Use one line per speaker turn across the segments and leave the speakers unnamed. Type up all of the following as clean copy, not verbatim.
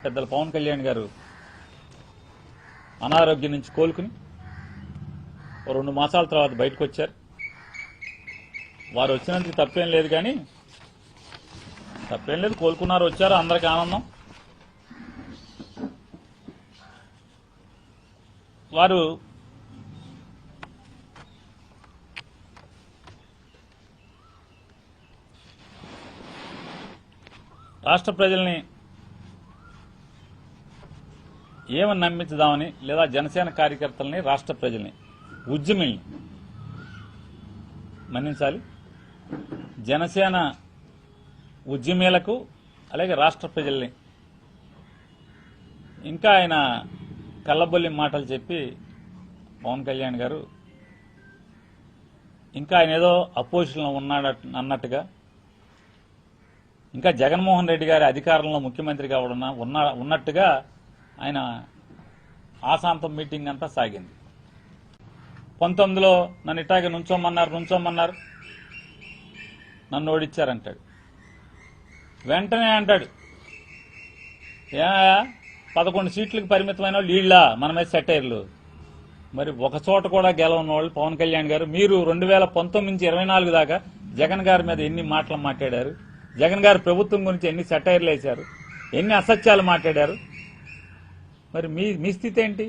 పెద్దల పవన్ కళ్యాణ్ గారు అనారోగ్యం నుంచి కోలుకుని 2 మాసాల తర్వాత బయటకు వచ్చారు. వారు వచ్చినందుకు తప్పేం లేదు, కానీ తప్పేం లేదు, కోలుకున్నారు, వచ్చారు, అందరికీ ఆనందం. వారు రాష్ట్ర ప్రజల్ని ఏమని నమ్మించుదామని, లేదా జనసేన కార్యకర్తల్ని, రాష్ట్ర ప్రజల్ని, ఉద్యమిల్ని మన్నించాలి. జనసేన ఉద్యమీలకు అలాగే రాష్ట్ర ప్రజల్ని ఇంకా ఆయన కల్లబొల్లి మాటలు చెప్పి పవన్ కళ్యాణ్ గారు ఇంకా ఆయన ఏదో అపోజిషన్లో ఉన్నాడు అన్నట్టుగా, ఇంకా జగన్మోహన్ రెడ్డి గారి అధికారంలో ముఖ్యమంత్రిగా ఉన్నట్టుగా ఆయన ఆశాంతం మీటింగ్ అంతా సాగింది. 19లో నన్ను ఇట్టాగే నుంచోమన్నారు, నన్ను ఓడిచ్చారంటాడు. వెంటనే అంటాడు, 11 సీట్లకు పరిమితమైన వాళ్ళు వీళ్ళ మన మీద సెటైర్లు. మరి ఒక చోట కూడా గెలవని వాళ్ళు పవన్ కళ్యాణ్ గారు, మీరు 2019 నుంచి 24 దాకా జగన్ గారి మీద ఎన్ని మాటలు మాట్లాడారు, జగన్ గారి ప్రభుత్వం గురించి ఎన్ని సెటైర్లు వేశారు, ఎన్ని అసత్యాలు మాట్లాడారు. మరి మీ స్థితి ఏంటి?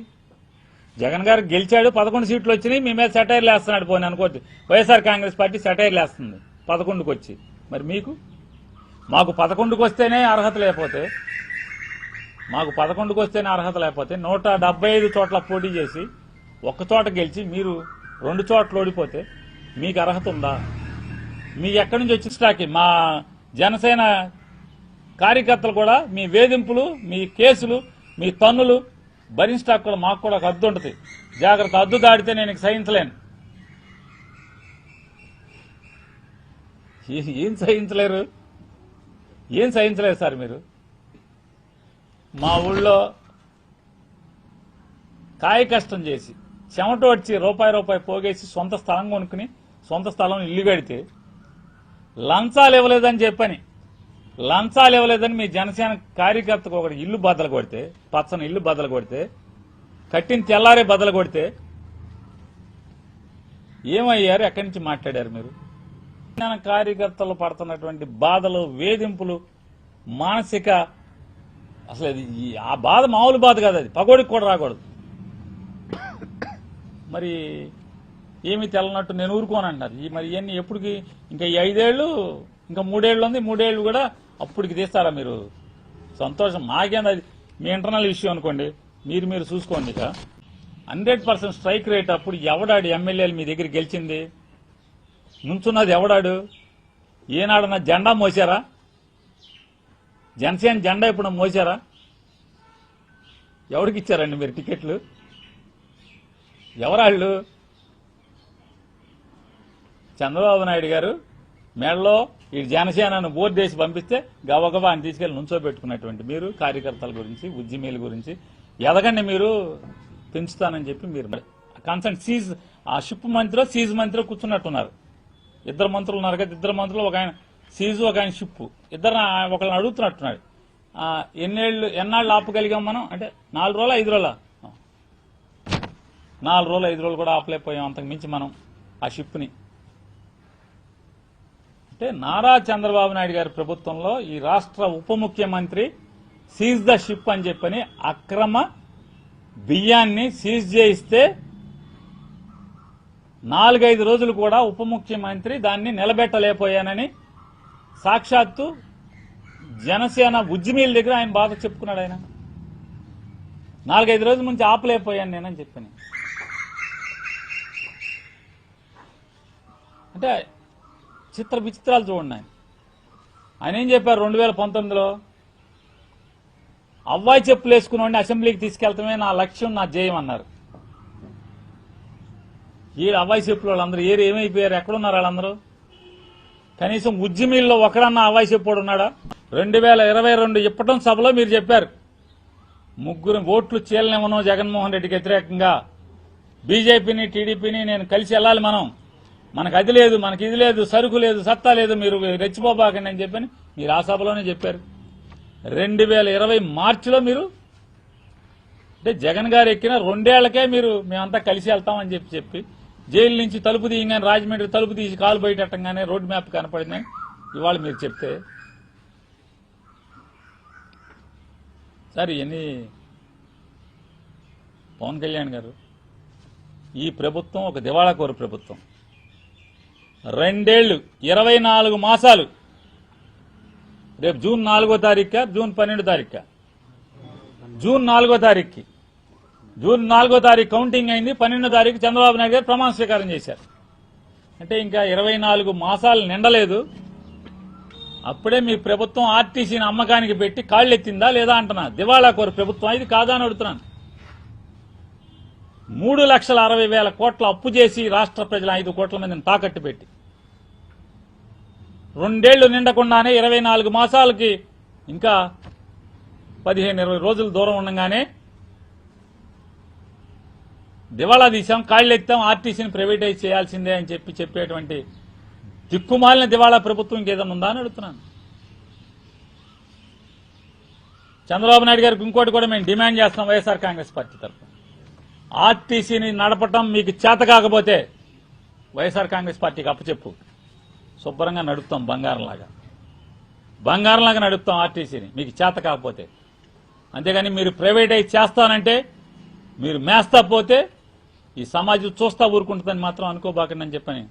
జగన్ గారు గెలిచాడు, 11 సీట్లు వచ్చినాయి, మీ మీద సెటైర్లు వేస్తున్నాడు. పోనీ అనుకోవచ్చు, వైఎస్ఆర్ కాంగ్రెస్ పార్టీ సెటైర్లు వేస్తుంది 11కు వచ్చి. మరి మాకు 11కు వస్తేనే అర్హత లేకపోతే, 175 చోట్ల పోటీ చేసి ఒక్క చోట గెలిచి మీరు 2 చోట్ల ఓడిపోతే మీకు అర్హత ఉందా? మీ ఎక్కడి నుంచి వచ్చి స్టాకి? మా జనసేన కార్యకర్తలు కూడా మీ వేధింపులు, మీ కేసులు, మీ తన్నులు భరించడానికి కూడా మాకు కూడా ఒక హద్దు ఉంటుంది. జాగ్రత్త, హద్దు దాడితే నేను సహించలేను. ఏం సహించలేరు సార్ మీరు? మా ఊళ్ళో కాయ కష్టం చేసి చెమట వచ్చి రూపాయి పోగేసి సొంత స్థలం కొనుక్కుని సొంత స్థలం ఇల్లు కడితే లంచాలు ఇవ్వలేదని మీ జనసేన కార్యకర్తకు ఒకటి ఇల్లు బద్దలు కొడితే, పచ్చని ఇల్లు బద్దలు కొడితే, కట్టిన తెల్లారే బద్దలు కొడితే ఏమయ్యారు? ఎక్కడి నుంచి మాట్లాడారు మీరు? జనసేన కార్యకర్తలు పడుతున్నటువంటి బాధలు, వేధింపులు, మానసిక, అసలు ఆ బాధ మామూలు బాధ కాదు, అది పగోడికి కూడా రాకూడదు. మరి ఏమి తెల్లనట్టు నేను ఊరుకోనంటున్నారు. మరి ఇవన్నీ ఎప్పటికి? ఇంకా ఈ 5 ఏళ్లు, ఇంకా 3 ఏళ్లు ఉంది, 3 ఏళ్లు కూడా అప్పటికి తీస్తారా మీరు? సంతోషం మాకేంది, అది మీ ఇంటర్నల్ ఇష్యూ అనుకోండి, మీరు చూసుకోండి. ఇక 100% స్ట్రైక్ రేట్. అప్పుడు ఎవడాడు ఎమ్మెల్యేలు మీ దగ్గర గెలిచింది? నుంచున్నది ఎవడాడు? ఏనాడన్నా జెండా మోసారా? జనసేన జెండా ఇప్పుడు మోసారా? ఎవరికి ఇచ్చారండి మీరు టికెట్లు? ఎవరాళ్ళు? చంద్రబాబు నాయుడు గారు మేడలో ఈ జనసేనను బోర్డు వేసి పంపిస్తే గబగబా అని తీసుకెళ్లి నుంచోబెట్టుకున్నటువంటి మీరు కార్యకర్తల గురించి, ఉద్యమీల గురించి ఎదగండి, మీరు పెంచుతానని చెప్పి మీరు కన్సర్న్ ఆ షిప్ మంత్రిలో సీజ్ మంత్రిలో కూర్చున్నట్టున్నారు. 2 మంత్రులు ఉన్నారు కదా, 2 మంత్రులు, ఒక ఆయన సీజు, ఒక ఆయన షిప్, ఒకళ్ళని అడుగుతున్నట్టున్నాడు. ఎన్నాళ్ళు ఆపగలిగాం మనం అంటే 4 రోజులు 5 రోజుల 4 రోజులు 5 రోజులు కూడా ఆపలేకపోయాం. అంతకు మించి మనం ఆ షిప్ని అంటే నారా చంద్రబాబు నాయుడు గారి ప్రభుత్వంలో ఈ రాష్ట్ర ఉప ముఖ్యమంత్రి సీజ్ ద షిప్ అని చెప్పని అక్రమ బియ్యాన్ని సీజ్ చేయిస్తే 4-5 రోజులు కూడా ఉప ముఖ్యమంత్రి దాన్ని నిలబెట్టలేకపోయానని సాక్షాత్తు జనసేన ఉద్యమీల దగ్గర ఆయన బాధ చెప్పుకున్నాడు. ఆయన 4-5 రోజుల నుంచి ఆపలేకపోయాను నేనని చెప్పని. అంటే చిత్ర విచిత్రాలు చూడండి. ఆయన ఏం చెప్పారు 2019లో? అవ్వాయి చెప్పులు వేసుకుని అసెంబ్లీకి తీసుకెళ్తామే నా లక్ష్యం, నా జయం అన్నారు. ఈ అవ్వాయి చెప్పులు వాళ్ళందరూ ఏమైపోయారు? ఎక్కడున్నారు వాళ్ళందరూ? కనీసం ఉద్యమీల్లో ఒకడన్నా అవ్వాయి చెప్పుడు ఉన్నాడా? 2022 ఇప్పటం సభలో మీరు చెప్పారు 3 ఓట్లు చీలనివ్వను జగన్మోహన్ రెడ్డికి వ్యతిరేకంగా, బీజేపీని టీడీపీని నేను కలిసి వెళ్ళాలి, మనకు అది లేదు, మనకి ఇది లేదు, సరుకు లేదు, సత్తా లేదు, మీరు రెచ్చిపోబాకండి అని చెప్పని మీరు ఆ సభలోనే చెప్పారు. 2020 మార్చిలో మీరు అంటే జగన్ గారు ఎక్కిన 2 ఏళ్లకే మీరు మేమంతా కలిసి వెళ్తామని చెప్పి జైలు నుంచి తలుపు తీయగానే రాజమండ్రి తలుపు తీసి కాలు బయటట్టంగానే రోడ్ మ్యాప్ కనపడిందని ఇవాళ మీరు చెప్తే సార్ ఇవన్నీ పవన్ కళ్యాణ్ గారు ఈ ప్రభుత్వం ఒక దివాళాకోరు ప్రభుత్వం. 2 ఏళ్లు 24 మాసాలు రేపు జూన్ 4వ తారీఖు జూన్ 12వ తారీఖు జూన్ 4వ తారీఖుకి జూన్ 4వ తారీఖు కౌంటింగ్ అయింది. 12వ తారీఖు చంద్రబాబు నాయుడు గారు ప్రమాణ స్వీకారం చేశారు. అంటే ఇంకా 24 మాసాలు నిండలేదు. అప్పుడే మీ ప్రభుత్వం ఆర్టీసీని అమ్మకానికి పెట్టి కాళ్ళెత్తిందా లేదా అంటున్నా. దివాళాకోరు ప్రభుత్వం ఇది కాదా అని అడుగుతున్నాను. 3,60,000 కోట్ల అప్పు చేసి రాష్ట్ర ప్రజల 5 కోట్ల మందిని తాకట్టు పెట్టి 2 ఏళ్లు నిండకుండానే 24 మాసాలకి ఇంకా 15-20 రోజులు దూరం ఉండగానే దివాళా తీసాం, కాళ్ళెత్తాం, ఆర్టీసీని ప్రైవేటైజ్ చేయాల్సిందే అని చెప్పేటువంటి దిక్కుమాలిన దివాళా ప్రభుత్వం ఇంకేదన్నా ఉందా అని అడుగుతున్నాను. చంద్రబాబు నాయుడు గారికి ఇంకోటి కూడా మేము డిమాండ్ చేస్తాం వైఎస్ఆర్ కాంగ్రెస్ పార్టీ తరఫున. ఆర్టీసీని నడపటం మీకు చేత కాకపోతే వైఎస్ఆర్ కాంగ్రెస్ పార్టీకి అప్పచెప్పు. శుభ్రంగా నడుపుతాం బంగారంలాగా నడుపుతాం ఆర్టీసీని మీకు చేత కాకపోతే. అంతేగాని మీరు ప్రైవేటైజ్ చేస్తానంటే మీరు మేస్తా పోతే ఈ సమాజం చూస్తా ఊరుకుంటుందని మాత్రం అనుకోబాకండి అని చెప్పని